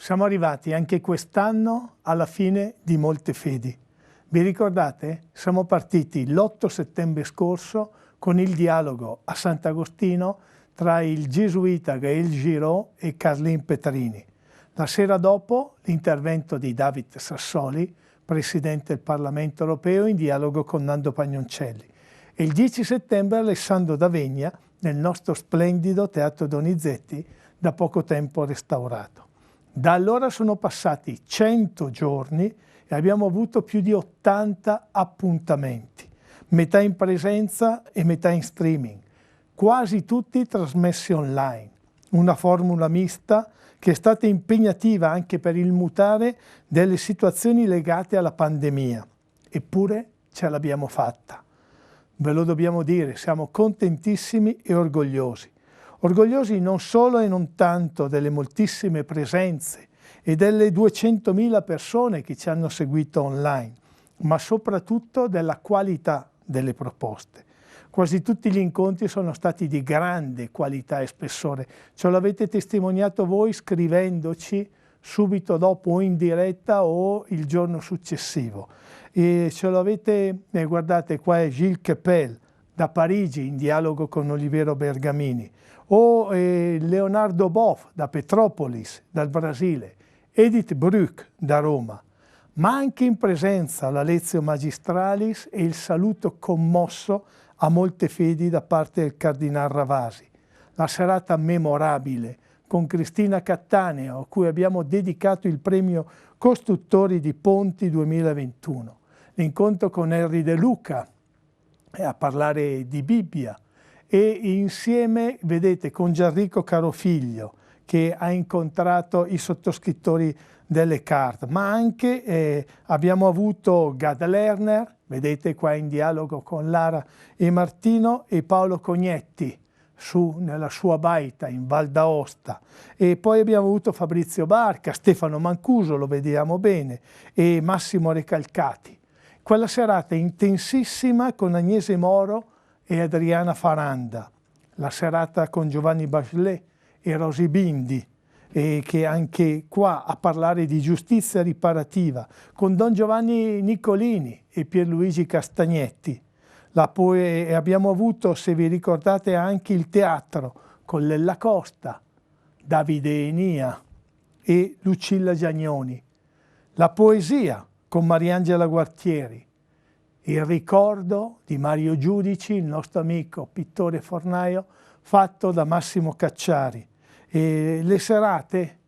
Siamo arrivati anche quest'anno alla fine di Molte Fedi. Vi ricordate? Siamo partiti l'8 settembre scorso con il dialogo a Sant'Agostino tra il gesuita Gaël Giraud e Carlin Petrini. La sera dopo l'intervento di David Sassoli, Presidente del Parlamento Europeo, in dialogo con Nando Pagnoncelli. E il 10 settembre Alessandro D'Avegna nel nostro splendido Teatro Donizetti, da poco tempo restaurato. Da allora sono passati 100 giorni e abbiamo avuto più di 80 appuntamenti, metà in presenza e metà in streaming, quasi tutti trasmessi online. Una formula mista che è stata impegnativa anche per il mutare delle situazioni legate alla pandemia. Eppure ce l'abbiamo fatta. Ve lo dobbiamo dire, siamo contentissimi e orgogliosi. Orgogliosi non solo e non tanto delle moltissime presenze e delle 200.000 persone che ci hanno seguito online, ma soprattutto della qualità delle proposte. Quasi tutti gli incontri sono stati di grande qualità e spessore. Ce l'avete testimoniato voi scrivendoci subito dopo o in diretta o il giorno successivo. E ce l'avete, guardate, qua è Gilles Kepel da Parigi in dialogo con Oliviero Bergamini, o Leonardo Boff da Petropolis, dal Brasile, Edith Bruck da Roma, ma anche in presenza la Lectio Magistralis e il saluto commosso a Molte Fedi da parte del Cardinal Ravasi. La serata memorabile con Cristina Cattaneo, a cui abbiamo dedicato il premio Costruttori di Ponti 2021. L'incontro con Henry De Luca a parlare di Bibbia e insieme, vedete, con Gianrico Carofiglio che ha incontrato i sottoscrittori delle carte, ma anche abbiamo avuto Gad Lerner, vedete qua in dialogo con Lara e Martino, e Paolo Cognetti nella sua baita in Val d'Aosta, e poi abbiamo avuto Fabrizio Barca, Stefano Mancuso, lo vediamo bene, e Massimo Recalcati. Quella serata intensissima con Agnese Moro e Adriana Faranda, la serata con Giovanni Bachelet e Rosy Bindi, e che anche qua a parlare di giustizia riparativa, con Don Giovanni Nicolini e Pierluigi Castagnetti. E abbiamo avuto, se vi ricordate, anche il teatro con Lella Costa, Davide Enia e Lucilla Giagnoni. La poesia con Mariangela Guartieri. Il ricordo di Mario Giudici, il nostro amico pittore fornaio, fatto da Massimo Cacciari. E le serate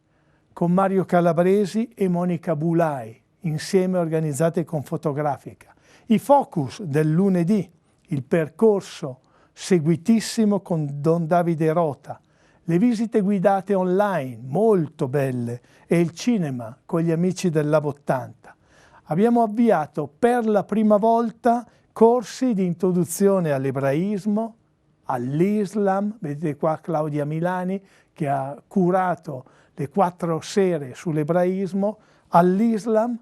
con Mario Calabresi e Monica Bulai, insieme organizzate con Fotografica. I focus del lunedì, il percorso seguitissimo con Don Davide Rota, le visite guidate online, molto belle, e il cinema con gli amici del Lab 80. Abbiamo avviato per la prima volta corsi di introduzione all'ebraismo, all'Islam, vedete qua Claudia Milani che ha curato le 4 sere sull'ebraismo, all'Islam,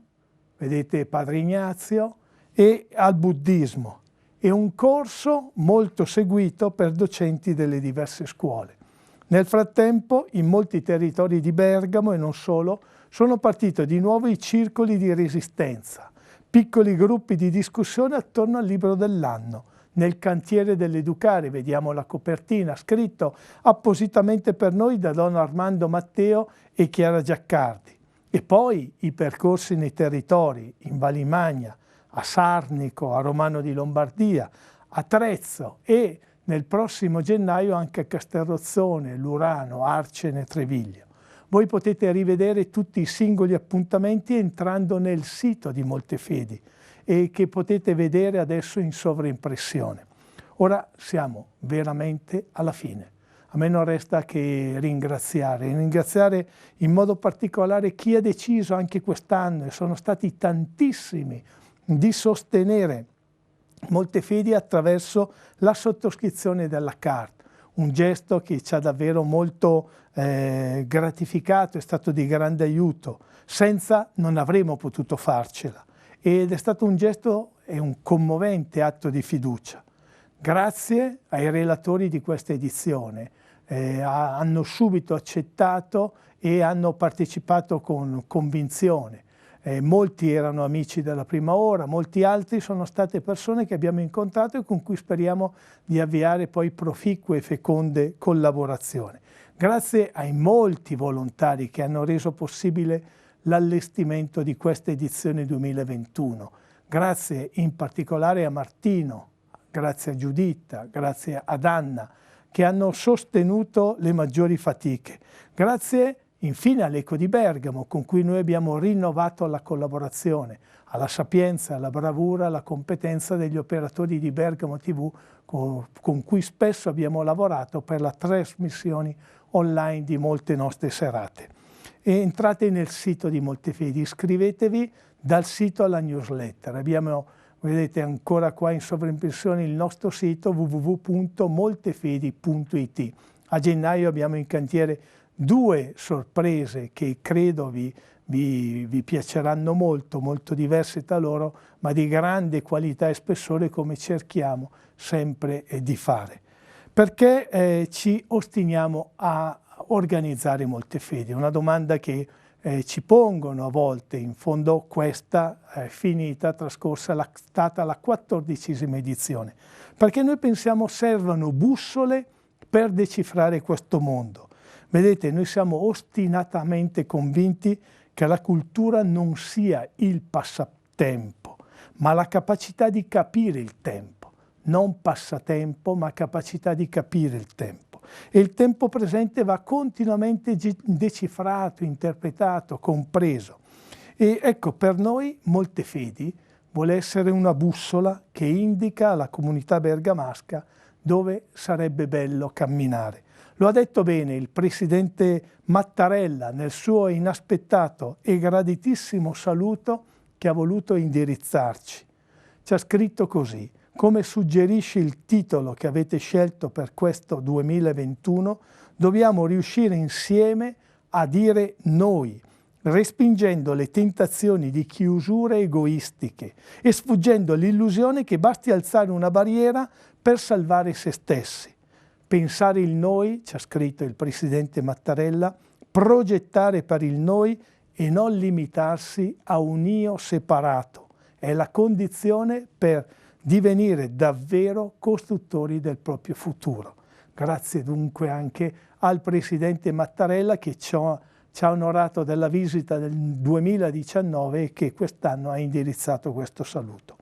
vedete Padre Ignazio, e al buddismo. E un corso molto seguito per docenti delle diverse scuole. Nel frattempo, in molti territori di Bergamo e non solo, sono partiti di nuovo i circoli di resistenza, piccoli gruppi di discussione attorno al libro dell'anno. Nel cantiere dell'educare, vediamo la copertina, scritto appositamente per noi da Don Armando Matteo e Chiara Giaccardi. E poi i percorsi nei territori, in Valimagna, a Sarnico, a Romano di Lombardia, a Trezzo e nel prossimo gennaio anche a Castelrozzone, Lurano, Arcene e Treviglio. Voi potete rivedere tutti i singoli appuntamenti entrando nel sito di Molte Fedi e che potete vedere adesso in sovraimpressione. Ora siamo veramente alla fine. A me non resta che ringraziare in modo particolare chi ha deciso anche quest'anno, e sono stati tantissimi, di sostenere Molte Fedi attraverso la sottoscrizione della carta. Un gesto che ci ha davvero molto gratificato, è stato di grande aiuto. Senza non avremmo potuto farcela. Ed è stato un gesto e un commovente atto di fiducia. Grazie ai relatori di questa edizione, hanno subito accettato e hanno partecipato con convinzione. Molti erano amici della prima ora, molti altri sono state persone che abbiamo incontrato e con cui speriamo di avviare poi proficue e feconde collaborazioni. Grazie ai molti volontari che hanno reso possibile l'allestimento di questa edizione 2021. Grazie in particolare a Martino, grazie a Giuditta, grazie ad Anna, che hanno sostenuto le maggiori fatiche. Grazie infine all'Eco di Bergamo, con cui noi abbiamo rinnovato la collaborazione, alla sapienza, alla bravura, alla competenza degli operatori di Bergamo TV, con cui spesso abbiamo lavorato per la trasmissione online di molte nostre serate. E entrate nel sito di Moltefedi, iscrivetevi dal sito alla newsletter. Abbiamo, vedete ancora qua in sovraimpressione, il nostro sito www.moltefedi.it. A gennaio abbiamo in cantiere 2 sorprese che credo vi piaceranno molto, molto diverse tra loro, ma di grande qualità e spessore, come cerchiamo sempre di fare. Perché ci ostiniamo a organizzare Moltefedi? Una domanda che ci pongono a volte. In fondo questa è finita, trascorsa, stata la 14ª edizione, perché noi pensiamo servano bussole per decifrare questo mondo. Vedete, noi siamo ostinatamente convinti che la cultura non sia il passatempo, ma la capacità di capire il tempo. Non passatempo, ma capacità di capire il tempo. E il tempo presente va continuamente decifrato, interpretato, compreso. E ecco, per noi Moltefedi vuole essere una bussola che indica alla comunità bergamasca dove sarebbe bello camminare. Lo ha detto bene il presidente Mattarella nel suo inaspettato e graditissimo saluto che ha voluto indirizzarci. Ci ha scritto così: come suggerisce il titolo che avete scelto per questo 2021, dobbiamo riuscire insieme a dire noi, respingendo le tentazioni di chiusure egoistiche e sfuggendo l'illusione che basti alzare una barriera per salvare se stessi. Pensare il noi, ci ha scritto il presidente Mattarella, progettare per il noi e non limitarsi a un io separato. È la condizione per divenire davvero costruttori del proprio futuro. Grazie dunque anche al presidente Mattarella che ci ha onorato della visita del 2019 e che quest'anno ha indirizzato questo saluto.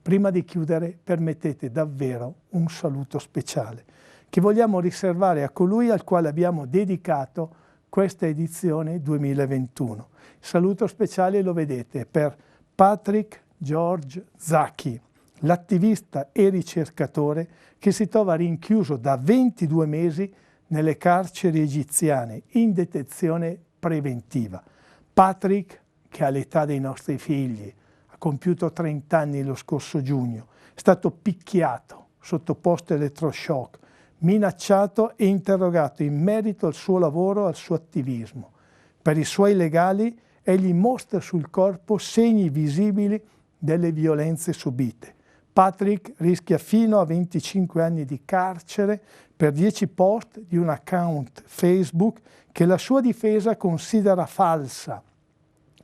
Prima di chiudere, permettete davvero un saluto speciale che vogliamo riservare a colui al quale abbiamo dedicato questa edizione 2021. Il saluto speciale lo vedete per Patrick George Zaki, l'attivista e ricercatore che si trova rinchiuso da 22 mesi nelle carceri egiziane in detenzione preventiva. Patrick, che ha l'età dei nostri figli, ha compiuto 30 anni lo scorso giugno, è stato picchiato, sottoposto a elettroshock, minacciato e interrogato in merito al suo lavoro e al suo attivismo. Per i suoi legali egli mostra sul corpo segni visibili delle violenze subite. Patrick rischia fino a 25 anni di carcere per 10 post di un account Facebook che la sua difesa considera falsa,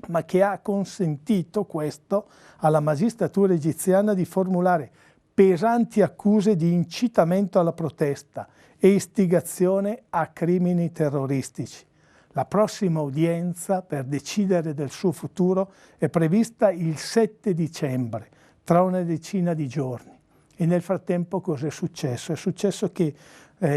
ma che ha consentito questo alla magistratura egiziana di formulare pesanti accuse di incitamento alla protesta e istigazione a crimini terroristici. La prossima udienza per decidere del suo futuro è prevista il 7 dicembre, tra una decina di giorni. E nel frattempo cosa è successo? È successo che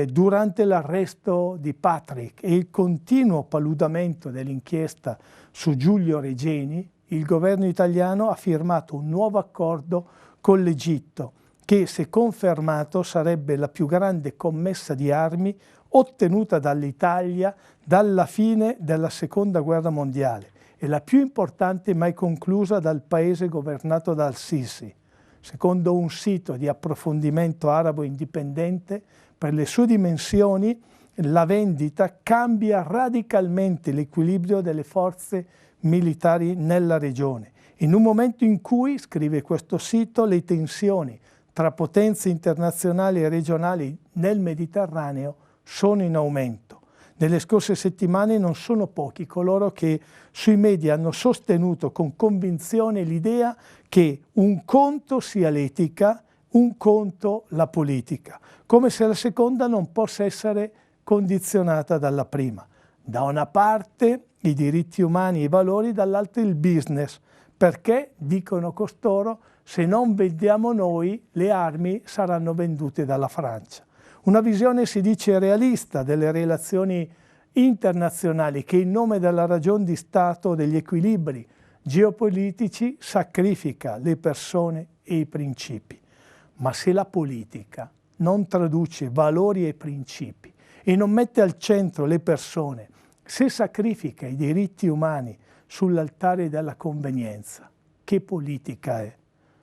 durante l'arresto di Patrick e il continuo paludamento dell'inchiesta su Giulio Regeni, il governo italiano ha firmato un nuovo accordo con l'Egitto, che se confermato sarebbe la più grande commessa di armi ottenuta dall'Italia dalla fine della Seconda Guerra Mondiale e la più importante mai conclusa dal paese governato da Al-Sisi. Secondo un sito di approfondimento arabo indipendente, per le sue dimensioni la vendita cambia radicalmente l'equilibrio delle forze militari nella regione. In un momento in cui, scrive questo sito, le tensioni tra potenze internazionali e regionali nel Mediterraneo sono in aumento. Nelle scorse settimane non sono pochi coloro che sui media hanno sostenuto con convinzione l'idea che un conto sia l'etica, un conto la politica, come se la seconda non possa essere condizionata dalla prima. Da una parte i diritti umani e i valori, dall'altra il business, perché, dicono costoro, se non vendiamo noi, le armi saranno vendute dalla Francia. Una visione, si dice, realista delle relazioni internazionali che in nome della ragion di Stato, degli equilibri geopolitici, sacrifica le persone e i principi. Ma se la politica non traduce valori e principi e non mette al centro le persone, se sacrifica i diritti umani sull'altare della convenienza, che politica è?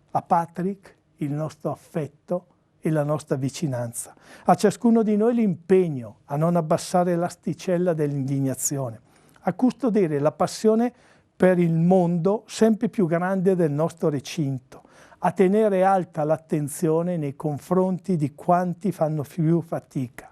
A Patrick il nostro affetto e la nostra vicinanza. A ciascuno di noi l'impegno a non abbassare l'asticella dell'indignazione, a custodire la passione per il mondo sempre più grande del nostro recinto, a tenere alta l'attenzione nei confronti di quanti fanno più fatica.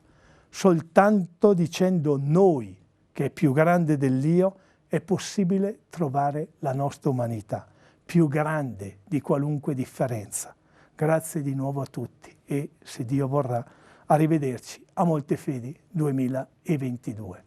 Soltanto dicendo noi, che è più grande dell'io, è possibile trovare la nostra umanità, più grande di qualunque differenza. Grazie di nuovo a tutti e, se Dio vorrà, arrivederci a Moltefedi 2022.